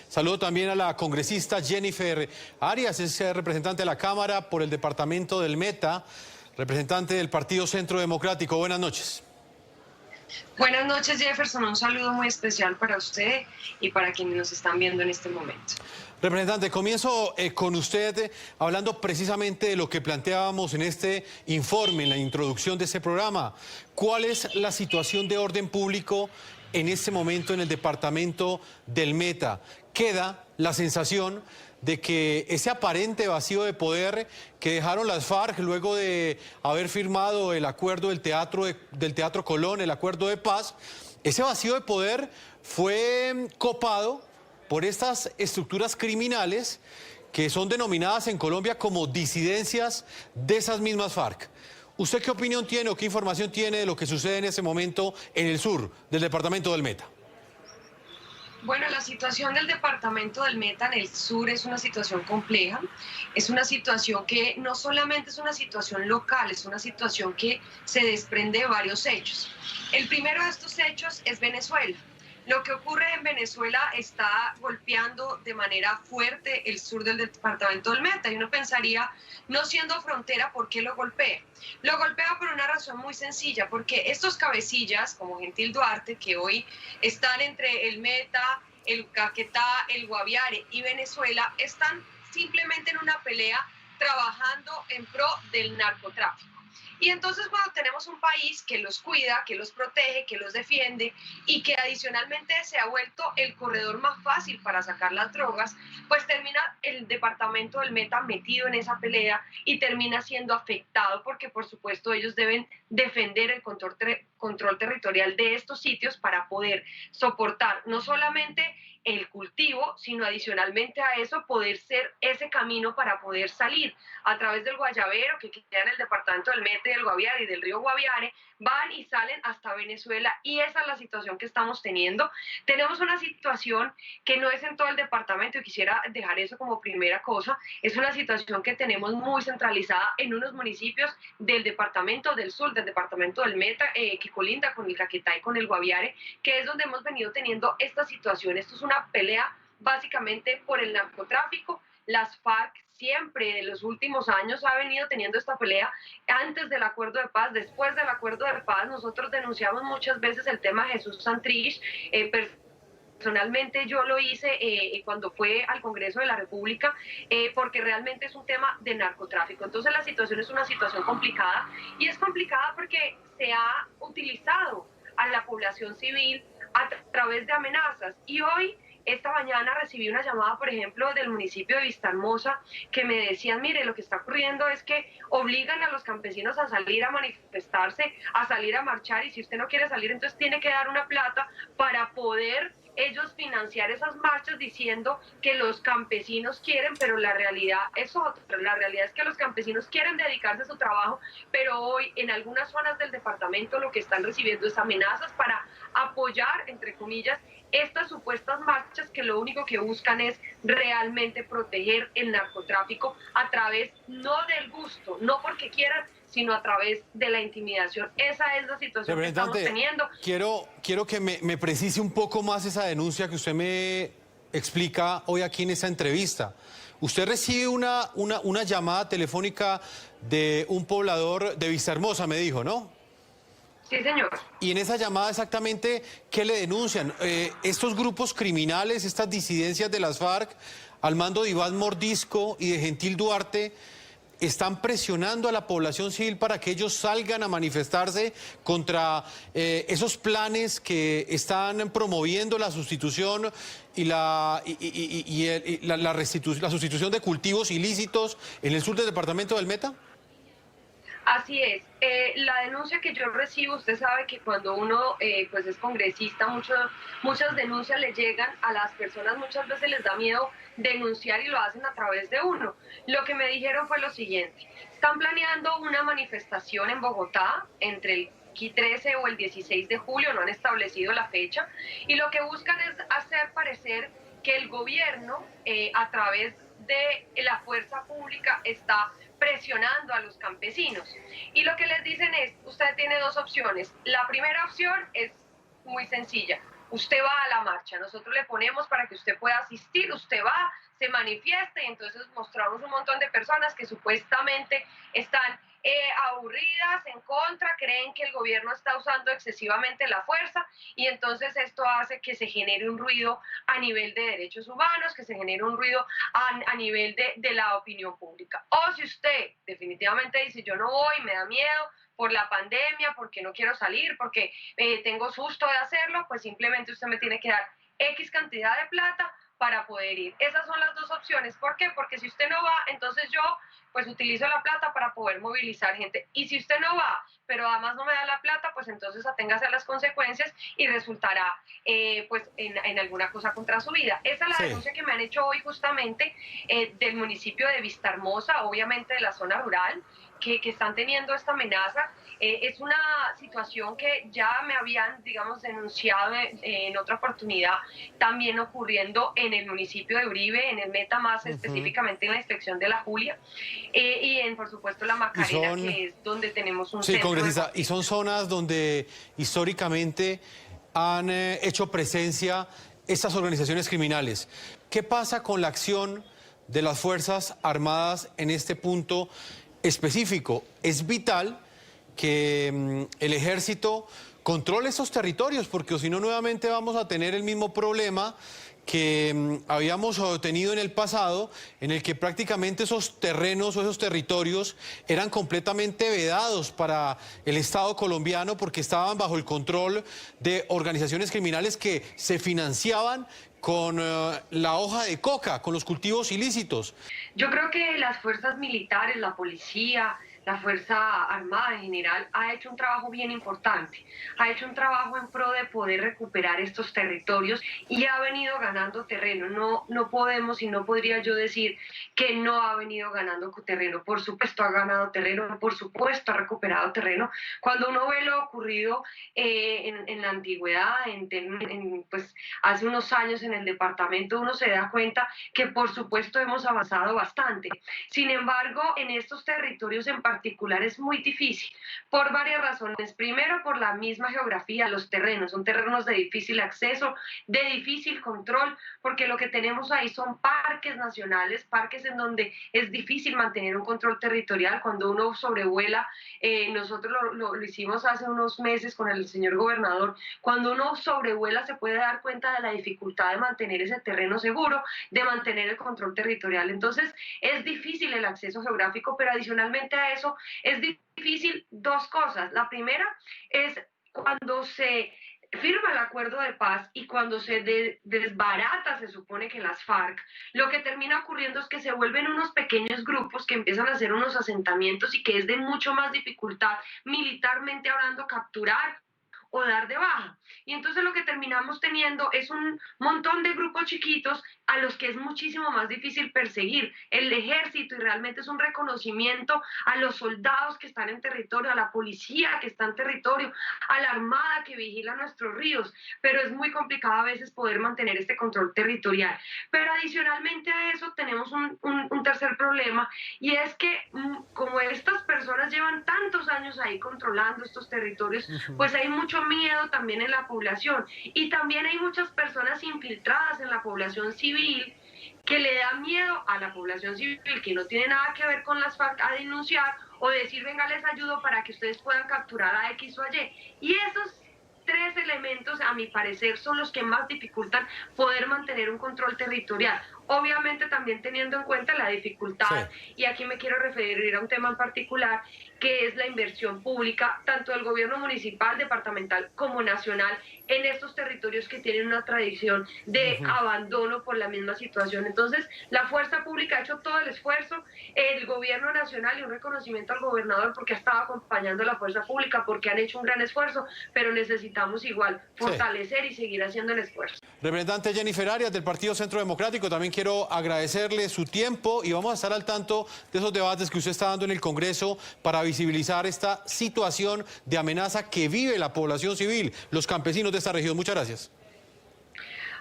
Saludo también a la congresista Jennifer Arias, es representante de la Cámara por el departamento del Meta, representante del Partido Centro Democrático. Buenas noches. Buenas noches, Jefferson. Un saludo muy especial para usted y para quienes nos están viendo en este momento. Representante, comienzo con usted hablando precisamente de lo que planteábamos en este informe, en la introducción de este programa. ¿Cuál es la situación de orden público en este momento en el departamento del Meta? Queda la sensación de que ese aparente vacío de poder que dejaron las FARC luego de haber firmado el acuerdo del Teatro Colón, el acuerdo de paz, ese vacío de poder fue copado por estas estructuras criminales que son denominadas en Colombia como disidencias de esas mismas FARC. ¿Usted qué opinión tiene o qué información tiene de lo que sucede en ese momento en el sur del departamento del Meta? Bueno, la situación del departamento del Meta en el sur es una situación compleja, es una situación que no solamente es una situación local, es una situación que se desprende de varios hechos. El primero de estos hechos es Venezuela. Lo que ocurre en Venezuela está golpeando de manera fuerte el sur del departamento del Meta y uno pensaría, no siendo frontera, ¿por qué lo golpea? Lo golpea por una razón muy sencilla, porque estos cabecillas, como Gentil Duarte, que hoy están entre el Meta, el Caquetá, el Guaviare y Venezuela, están simplemente en una pelea trabajando en pro del narcotráfico. Y entonces cuando tenemos un país que los cuida, que los protege, que los defiende y que adicionalmente se ha vuelto el corredor más fácil para sacar las drogas, pues termina el departamento del Meta metido en esa pelea y termina siendo afectado porque por supuesto ellos deben defender el control territorial de estos sitios para poder soportar no solamente el cultivo, sino adicionalmente a eso poder ser ese camino para poder salir a través del Guayabero, que queda en el departamento del Meta y del Guaviare y del río Guaviare, van y salen hasta Venezuela y esa es la situación que estamos teniendo. Tenemos una situación que no es en todo el departamento y quisiera dejar eso como primera cosa, es una situación que tenemos muy centralizada en unos municipios del departamento del sur, del departamento del Meta, que colinda con el Caquetá y con el Guaviare, que es donde hemos venido teniendo esta situación. Esto es una pelea básicamente por el narcotráfico. Las FARC siempre en los últimos años ha venido teniendo esta pelea antes del acuerdo de paz, después del acuerdo de paz. Nosotros denunciamos muchas veces el tema de Jesús Santrich. Personalmente yo lo hice cuando fue al Congreso de la República porque realmente es un tema de narcotráfico. Entonces la situación es una situación complicada y es complicada porque se ha utilizado a la población civil a través de amenazas y hoy esta mañana recibí una llamada, por ejemplo, del municipio de Vistahermosa, que me decían, mire, lo que está ocurriendo es que obligan a los campesinos a salir a manifestarse, a salir a marchar, y si usted no quiere salir, entonces tiene que dar una plata para poder ellos financiar esas marchas diciendo que los campesinos quieren, pero la realidad es otra. La realidad es que los campesinos quieren dedicarse a su trabajo, pero hoy en algunas zonas del departamento lo que están recibiendo es amenazas para apoyar, entre comillas, estas supuestas marchas que lo único que buscan es realmente proteger el narcotráfico a través no del gusto, no porque quieran, sino a través de la intimidación. Esa es la situación que estamos teniendo. Quiero que me precise un poco más esa denuncia que usted me explica hoy aquí en esta entrevista. Usted recibe una llamada telefónica de un poblador de Vistahermosa, me dijo, ¿no? Sí, señor. Y en esa llamada exactamente, ¿qué le denuncian? Estos grupos criminales, estas disidencias de las FARC, al mando de Iván Mordisco y de Gentil Duarte, están presionando a la población civil para que ellos salgan a manifestarse contra esos planes que están promoviendo la sustitución y la sustitución de cultivos ilícitos en el sur del departamento del Meta. Así es. La denuncia que yo recibo, usted sabe que cuando uno pues es congresista, muchas denuncias le llegan a las personas, muchas veces les da miedo denunciar y lo hacen a través de uno. Lo que me dijeron fue lo siguiente: están planeando una manifestación en Bogotá entre el 13 o el 16 de julio, no han establecido la fecha, y lo que buscan es hacer parecer que el gobierno a través de la fuerza pública está presionando a los campesinos. Y lo que les dicen es, usted tiene dos opciones. La primera opción es muy sencilla: usted va a la marcha, nosotros le ponemos para que usted pueda asistir, usted va, se manifieste, y entonces mostramos un montón de personas que supuestamente están aburridas, en contra, creen que el gobierno está usando excesivamente la fuerza, y entonces esto hace que se genere un ruido a nivel de derechos humanos, que se genere un ruido a nivel de la opinión pública. O si usted definitivamente dice yo no voy, me da miedo por la pandemia, porque no quiero salir, porque tengo susto de hacerlo, pues simplemente usted me tiene que dar X cantidad de plata para poder ir. Esas son las dos opciones. ¿Por qué? Porque si usted no va, entonces yo pues utilizo la plata para poder movilizar gente. Y si usted no va, pero además no me da la plata, pues entonces aténgase a las consecuencias y resultará pues en alguna cosa contra su vida. Esa es la denuncia que me han hecho hoy justamente del municipio de Vistahermosa, obviamente de la zona rural, que están teniendo esta amenaza. Es una situación que ya me habían, digamos, denunciado en otra oportunidad, también ocurriendo en el municipio de Uribe, en el Meta, más específicamente en la inspección de la Julia, y en, por supuesto, la Macarena, que es donde tenemos un centro. Congresista, y son zonas donde históricamente han hecho presencia estas organizaciones criminales. ¿Qué pasa con la acción de las Fuerzas Armadas en este punto específico? Es vital que el ejército controle estos territorios, porque si no nuevamente vamos a tener el mismo problema que habíamos tenido en el pasado, en el que prácticamente esos terrenos o esos territorios eran completamente vedados para el Estado colombiano porque estaban bajo el control de organizaciones criminales que se financiaban con la hoja de coca, con los cultivos ilícitos. Yo creo que las fuerzas militares, la policía, la Fuerza Armada en general ha hecho un trabajo bien importante, ha hecho un trabajo en pro de poder recuperar estos territorios y ha venido ganando terreno. No podemos y no podría yo decir que no ha venido ganando terreno. Por supuesto ha ganado terreno, por supuesto ha recuperado terreno. Cuando uno ve lo ocurrido en la antigüedad, pues hace unos años en el departamento, uno se da cuenta que por supuesto hemos avanzado bastante. Sin embargo, en estos territorios en particular es muy difícil por varias razones. Primero, por la misma geografía, los terrenos son terrenos de difícil acceso, de difícil control, porque lo que tenemos ahí son parques nacionales, parques en donde es difícil mantener un control territorial. Cuando uno sobrevuela, nosotros lo hicimos hace unos meses con el señor gobernador, cuando uno sobrevuela se puede dar cuenta de la dificultad de mantener ese terreno seguro, de mantener el control territorial. Entonces es difícil el acceso geográfico, pero adicionalmente a eso es difícil dos cosas. La primera es cuando se firma el acuerdo de paz y cuando se desbarata, se supone que las FARC, lo que termina ocurriendo es que se vuelven unos pequeños grupos que empiezan a hacer unos asentamientos y que es de mucho más dificultad militarmente hablando capturar o dar de baja. Y entonces lo que terminamos teniendo es un montón de grupos chiquitos a los que es muchísimo más difícil perseguir. El ejército, y realmente es un reconocimiento a los soldados que están en territorio, a la policía que está en territorio, a la armada que vigila nuestros ríos, pero es muy complicado a veces poder mantener este control territorial. Pero adicionalmente a eso tenemos un tercer problema, y es que como estas personas llevan tantos años ahí controlando estos territorios, pues hay mucho miedo también en la población, y también hay muchas personas infiltradas en la población civil que le da miedo a la población civil que no tiene nada que ver con las FARC a denunciar o decir venga les ayudo para que ustedes puedan capturar a X o a Y. Y esos tres elementos, a mi parecer, son los que más dificultan poder mantener un control territorial. Obviamente también teniendo en cuenta la dificultad, y aquí me quiero referir a un tema en particular, que es la inversión pública, tanto del gobierno municipal, departamental como nacional, en estos territorios que tienen una tradición de abandono por la misma situación. Entonces, la fuerza pública ha hecho todo el esfuerzo, el gobierno nacional, y un reconocimiento al gobernador porque ha estado acompañando a la fuerza pública, porque han hecho un gran esfuerzo, pero necesitamos igual fortalecer y seguir haciendo el esfuerzo. Representante Jennifer Arias del Partido Centro Democrático, también quiero agradecerle su tiempo y vamos a estar al tanto de esos debates que usted está dando en el Congreso para visibilizar esta situación de amenaza que vive la población civil, los campesinos de esta región. Muchas gracias.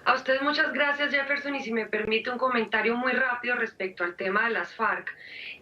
A ustedes muchas gracias, Jefferson, y si me permite un comentario muy rápido respecto al tema de las FARC.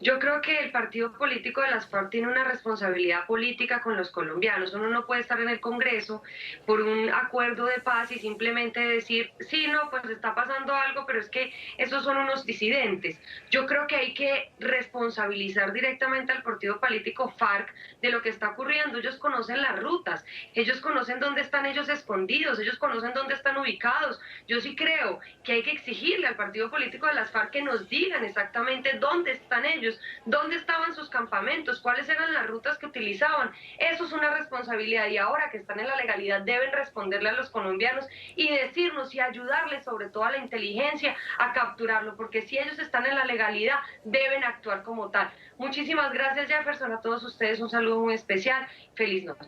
Yo creo que el partido político de las FARC tiene una responsabilidad política con los colombianos. Uno no puede estar en el Congreso por un acuerdo de paz y simplemente decir, sí, no, pues está pasando algo, pero es que esos son unos disidentes. Yo creo que hay que responsabilizar directamente al partido político FARC de lo que está ocurriendo. Ellos conocen las rutas, ellos conocen dónde están ellos escondidos, ellos conocen dónde están ubicados. Yo sí creo que hay que exigirle al partido político de las FARC que nos digan exactamente dónde están ellos, dónde estaban sus campamentos, cuáles eran las rutas que utilizaban. Eso es una responsabilidad y ahora que están en la legalidad deben responderle a los colombianos y decirnos y ayudarles sobre todo a la inteligencia a capturarlo, porque si ellos están en la legalidad deben actuar como tal. Muchísimas gracias, Jefferson, a todos ustedes un saludo muy especial. Feliz noche.